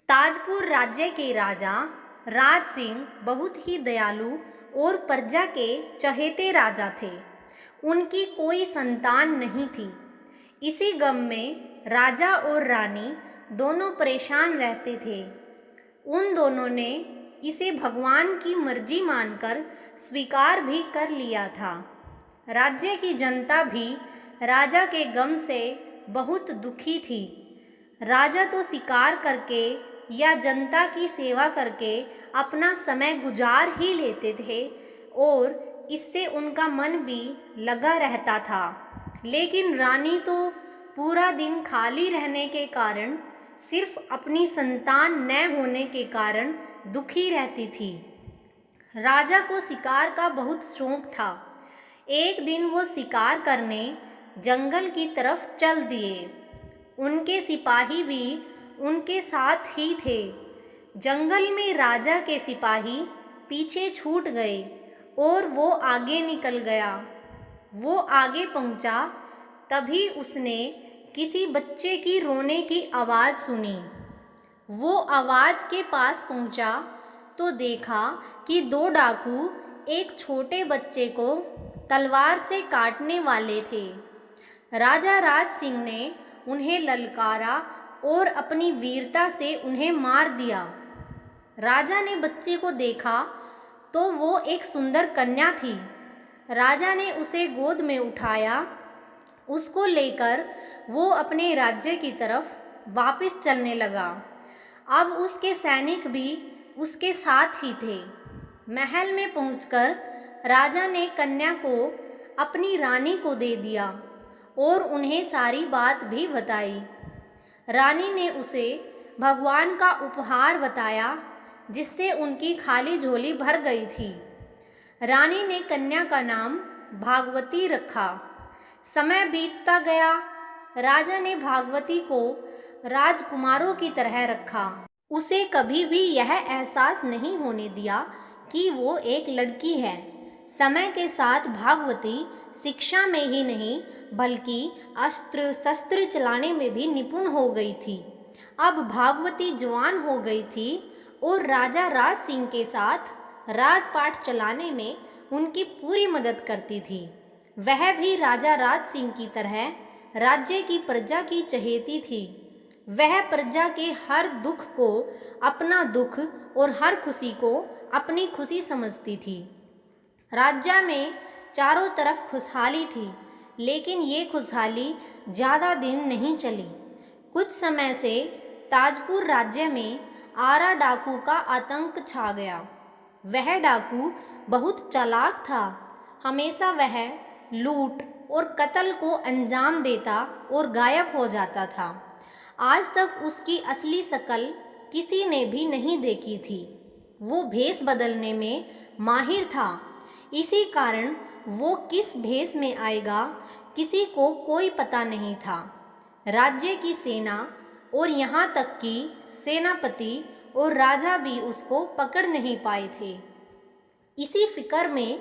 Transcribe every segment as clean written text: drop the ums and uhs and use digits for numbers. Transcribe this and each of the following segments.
ताजपुर राज्य के राजा राज सिंह बहुत ही दयालु और प्रजा के चहेते राजा थे। उनकी कोई संतान नहीं थी। इसी गम में राजा और रानी दोनों परेशान रहते थे। उन दोनों ने इसे भगवान की मर्जी मानकर स्वीकार भी कर लिया था। राज्य की जनता भी राजा के गम से बहुत दुखी थी। राजा तो शिकार करके या जनता की सेवा करके अपना समय गुजार ही लेते थे और इससे उनका मन भी लगा रहता था। लेकिन रानी तो पूरा दिन खाली रहने के कारण, सिर्फ अपनी संतान न होने के कारण दुखी रहती थी। राजा को शिकार का बहुत शौक था। एक दिन वो शिकार करने जंगल की तरफ चल दिए। उनके सिपाही भी उनके साथ ही थे। जंगल में राजा के सिपाही पीछे छूट गए और वो आगे निकल गया। वो आगे पहुंचा, तभी उसने किसी बच्चे की रोने की आवाज़ सुनी। वो आवाज़ के पास पहुंचा तो देखा कि दो डाकू एक छोटे बच्चे को तलवार से काटने वाले थे। राजा राज सिंह ने उन्हें ललकारा और अपनी वीरता से उन्हें मार दिया। राजा ने बच्चे को देखा तो वो एक सुंदर कन्या थी। राजा ने उसे गोद में उठाया। उसको लेकर वो अपने राज्य की तरफ वापस चलने लगा। अब उसके सैनिक भी उसके साथ ही थे। महल में पहुंचकर राजा ने कन्या को अपनी रानी को दे दिया और उन्हें सारी बात भी बताई। रानी ने उसे भगवान का उपहार बताया, जिससे उनकी खाली झोली भर गई थी। रानी ने कन्या का नाम भागवती रखा। समय बीतता गया। राजा ने भागवती को राजकुमारों की तरह रखा। उसे कभी भी यह एहसास नहीं होने दिया कि वो एक लड़की है। समय के साथ भागवती शिक्षा में ही नहीं बल्कि अस्त्र शस्त्र चलाने में भी निपुण हो गई थी। अब भागवती जवान हो गई थी और राजा राज सिंह के साथ राजपाट चलाने में उनकी पूरी मदद करती थी। वह भी राजा राज सिंह की तरह राज्य की प्रजा की चहेती थी। वह प्रजा के हर दुख को अपना दुख और हर खुशी को अपनी खुशी समझती थी। राज्य में चारों तरफ खुशहाली थी, लेकिन ये खुशहाली ज़्यादा दिन नहीं चली। कुछ समय से ताजपुर राज्य में आरा डाकू का आतंक छा गया। वह डाकू बहुत चालाक था। हमेशा वह लूट और कत्ल को अंजाम देता और गायब हो जाता था। आज तक उसकी असली शक्ल किसी ने भी नहीं देखी थी। वो भेष बदलने में माहिर था। इसी कारण वो किस भेष में आएगा किसी को कोई पता नहीं था। राज्य की सेना और यहाँ तक कि सेनापति और राजा भी उसको पकड़ नहीं पाए थे। इसी फिक्र में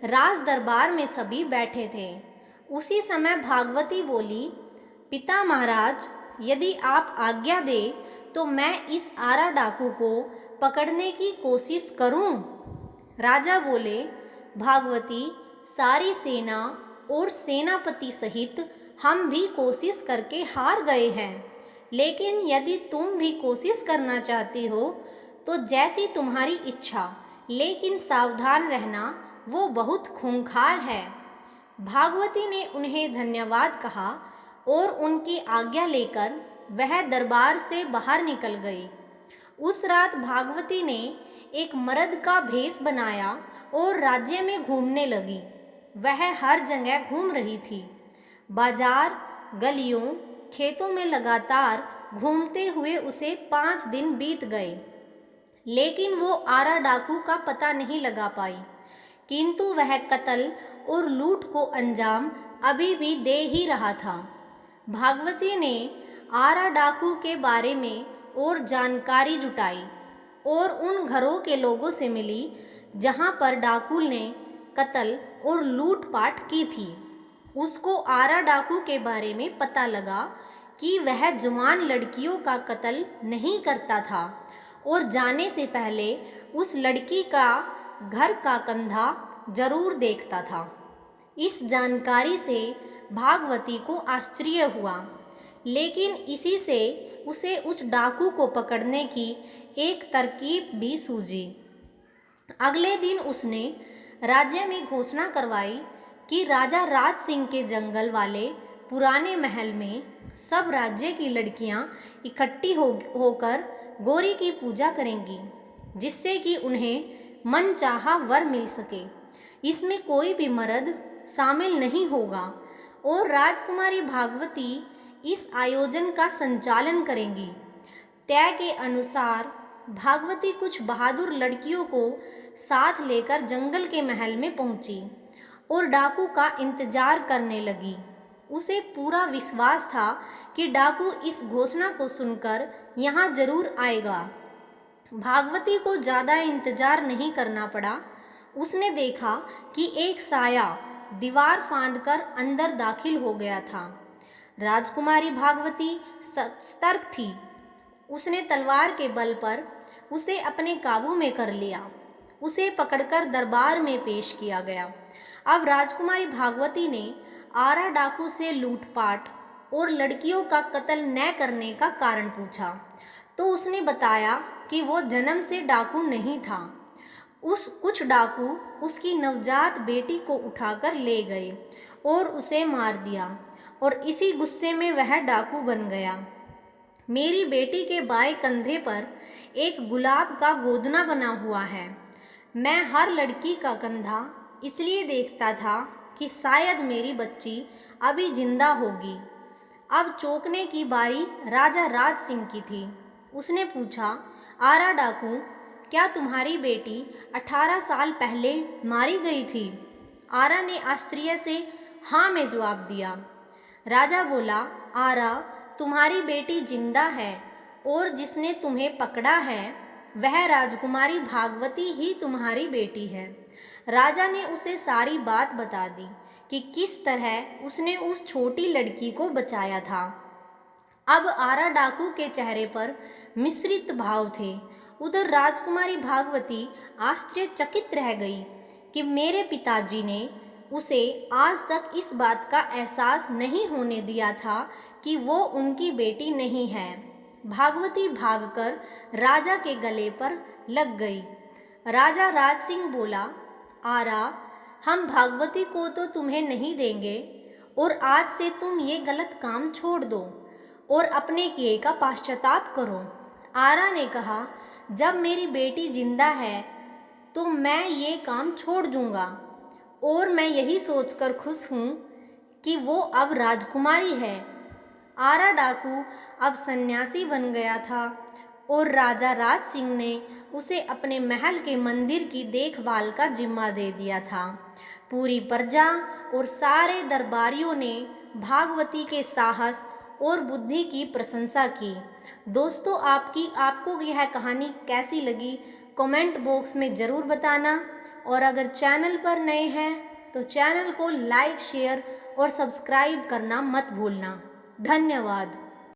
राज दरबार में सभी बैठे थे। उसी समय भागवती बोली, पिता महाराज, यदि आप आज्ञा दे तो मैं इस आरा डाकू को पकड़ने की कोशिश करूं। राजा बोले, भागवती, सारी सेना और सेनापति सहित हम भी कोशिश करके हार गए हैं। लेकिन यदि तुम भी कोशिश करना चाहती हो तो जैसी तुम्हारी इच्छा, लेकिन सावधान रहना, वो बहुत खूंखार है। भागवती ने उन्हें धन्यवाद कहा और उनकी आज्ञा लेकर वह दरबार से बाहर निकल गई। उस रात भागवती ने एक मर्द का भेष बनाया और राज्य में घूमने लगी। वह हर जगह घूम रही थी। बाजार, गलियों, खेतों में लगातार घूमते हुए उसे 5 दिन बीत गए, लेकिन वो आरा डाकू का पता नहीं लगा पाई। किंतु वह कत्ल और लूट को अंजाम अभी भी दे ही रहा था। भागवती ने आरा डाकू के बारे में और जानकारी जुटाई और उन घरों के लोगों से मिली जहां पर डाकू ने कत्ल और लूटपाट की थी। उसको आरा डाकू के बारे में पता लगा कि वह जवान लड़कियों का कत्ल नहीं करता था और जाने से पहले उस लड़की का घर का कंधा जरूर देखता था। इस जानकारी से भागवती को आश्चर्य हुआ, लेकिन इसी से उसे उस डाकू को पकड़ने की एक तरकीब भी सूझी। अगले दिन उसने राज्य में घोषणा करवाई कि राजा राज सिंह के जंगल वाले पुराने महल में सब राज्य की लड़कियां इकट्ठी होकर गौरी की पूजा करेंगी, जिससे कि उन्हें मनचाहा वर मिल सके। इसमें कोई भी मर्द शामिल नहीं होगा और राजकुमारी भागवती इस आयोजन का संचालन करेंगी। तय के अनुसार भागवती कुछ बहादुर लड़कियों को साथ लेकर जंगल के महल में पहुंची और डाकू का इंतजार करने लगी। उसे पूरा विश्वास था कि डाकू इस घोषणा को सुनकर यहाँ जरूर आएगा। भागवती को ज़्यादा इंतजार नहीं करना पड़ा। उसने देखा कि एक साया दीवार फांदकर अंदर दाखिल हो गया था। राजकुमारी भागवती सतर्क थी। उसने तलवार के बल पर उसे अपने काबू में कर लिया। उसे पकड़कर दरबार में पेश किया गया। अब राजकुमारी भागवती ने आरा डाकू से लूटपाट और लड़कियों का कत्ल न करने का कारण पूछा, तो उसने बताया कि वो जन्म से डाकू नहीं था। कुछ डाकू उसकी नवजात बेटी को उठाकर ले गए और उसे मार दिया और इसी गुस्से में वह डाकू बन गया। मेरी बेटी के बाएं कंधे पर एक गुलाब का गोदना बना हुआ है। मैं हर लड़की का कंधा इसलिए देखता था कि शायद मेरी बच्ची अभी जिंदा होगी। अब चौंकने की बारी राजा राज सिंह की थी। उसने पूछा, आरा डाकू, क्या तुम्हारी बेटी 18 साल पहले मारी गई थी? आरा ने आश्चर्य से हाँ में जवाब दिया। राजा बोला, आरा, तुम्हारी बेटी जिंदा है और जिसने तुम्हें पकड़ा है वह राजकुमारी भागवती ही तुम्हारी बेटी है। राजा ने उसे सारी बात बता दी कि किस तरह उसने उस छोटी लड़की को बचाया था। अब आरा डाकू के चेहरे पर मिश्रित भाव थे। उधर राजकुमारी भागवती आश्चर्यचकित रह गई कि मेरे पिताजी ने उसे आज तक इस बात का एहसास नहीं होने दिया था कि वो उनकी बेटी नहीं है। भागवती भागकर राजा के गले पर लग गई। राजा राज सिंह बोला, आरा, हम भागवती को तो तुम्हें नहीं देंगे और आज से तुम ये गलत काम छोड़ दो और अपने किए का पश्चाताप करो। आरा ने कहा, जब मेरी बेटी जिंदा है तो मैं ये काम छोड़ दूंगा और मैं यही सोचकर खुश हूँ कि वो अब राजकुमारी है। आरा डाकू अब सन्यासी बन गया था और राजा राज सिंह ने उसे अपने महल के मंदिर की देखभाल का जिम्मा दे दिया था। पूरी प्रजा और सारे दरबारियों ने भागवती के साहस और बुद्धि की प्रशंसा की। दोस्तों, आपको यह कहानी कैसी लगी कमेंट बॉक्स में ज़रूर बताना और अगर चैनल पर नए हैं तो चैनल को लाइक, शेयर और सब्सक्राइब करना मत भूलना। धन्यवाद।